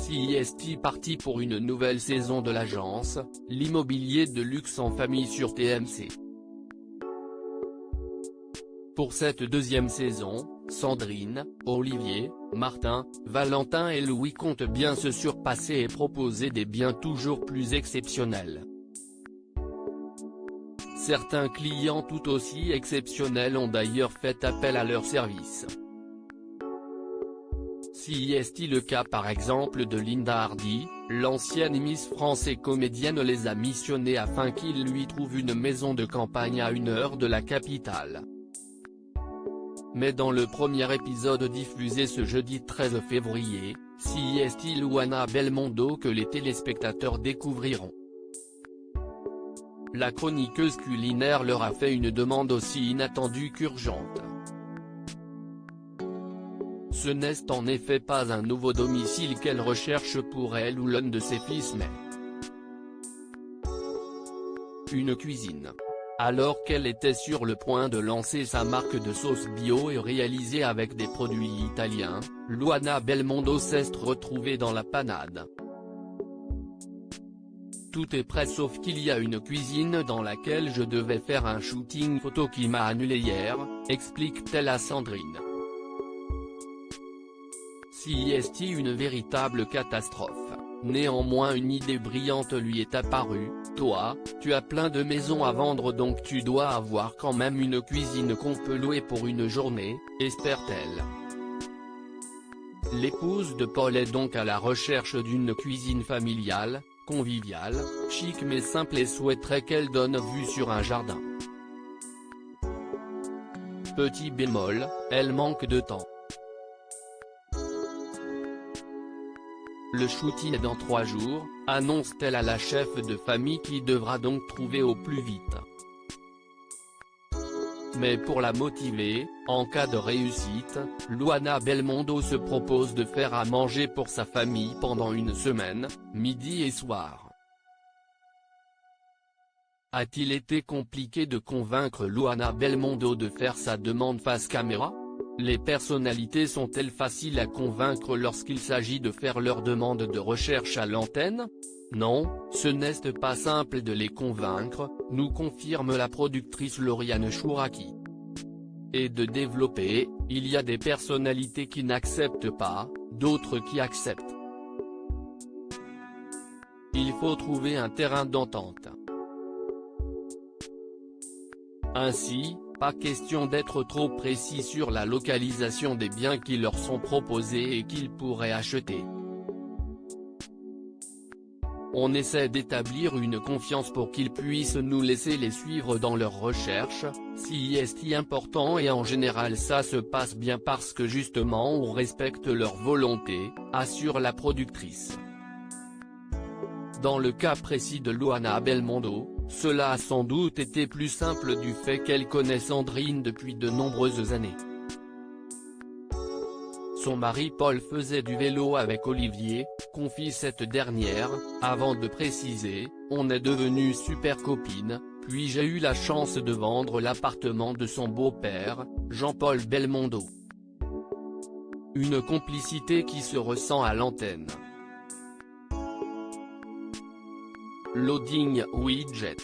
CIST parti pour une nouvelle saison de l'agence, l'immobilier de luxe en famille sur TMC. Pour cette deuxième saison, Sandrine, Olivier, Martin, Valentin et Louis comptent bien se surpasser et proposer des biens toujours plus exceptionnels. Certains clients tout aussi exceptionnels ont d'ailleurs fait appel à leurs services. CIST le cas par exemple de Linda Hardy, l'ancienne Miss France et comédienne les a missionnés afin qu'ils lui trouvent une maison de campagne à 1 heure de la capitale. Mais dans le premier épisode diffusé ce jeudi 13 février, CIST Luana Belmondo que les téléspectateurs découvriront. La chroniqueuse culinaire leur a fait une demande aussi inattendue qu'urgente. Ce n'est en effet pas un nouveau domicile qu'elle recherche pour elle ou l'un de ses fils mais une cuisine. Alors qu'elle était sur le point de lancer sa marque de sauce bio et réalisée avec des produits italiens, Luana Belmondo s'est retrouvée dans la panade. Tout est prêt sauf qu'il y a une cuisine dans laquelle je devais faire un shooting photo qui m'a annulé hier, explique-t-elle à Sandrine. CIST une véritable catastrophe. Néanmoins une idée brillante lui est apparue, toi, tu as plein de maisons à vendre donc tu dois avoir quand même une cuisine qu'on peut louer pour une journée, espère-t-elle. L'épouse de Paul est donc à la recherche d'une cuisine familiale, conviviale, chic mais simple et souhaiterait qu'elle donne vue sur un jardin. Petit bémol, elle manque de temps. Le shooting est dans 3 jours, annonce-t-elle à la chef de famille qui devra donc trouver au plus vite. Mais pour la motiver, en cas de réussite, Luana Belmondo se propose de faire à manger pour sa famille pendant 1 semaine, midi et soir. A-t-il été compliqué de convaincre Luana Belmondo de faire sa demande face caméra? Les personnalités sont-elles faciles à convaincre lorsqu'il s'agit de faire leur demande de recherche à l'antenne? Non, ce n'est pas simple de les convaincre, nous confirme la productrice Lauriane Chouraki. Et de développer, il y a des personnalités qui n'acceptent pas, d'autres qui acceptent. Il faut trouver un terrain d'entente. Ainsi, pas question d'être trop précis sur la localisation des biens qui leur sont proposés et qu'ils pourraient acheter. On essaie d'établir une confiance pour qu'ils puissent nous laisser les suivre dans leurs recherches, CIST important et en général ça se passe bien parce que justement on respecte leur volonté, assure la productrice. Dans le cas précis de Luana Belmondo, cela a sans doute été plus simple du fait qu'elle connaît Sandrine depuis de nombreuses années. Son mari Paul faisait du vélo avec Olivier, confie cette dernière, avant de préciser, on est devenues super copines, puis j'ai eu la chance de vendre l'appartement de son beau-père, Jean-Paul Belmondo. Une complicité qui se ressent à l'antenne. Loading widget.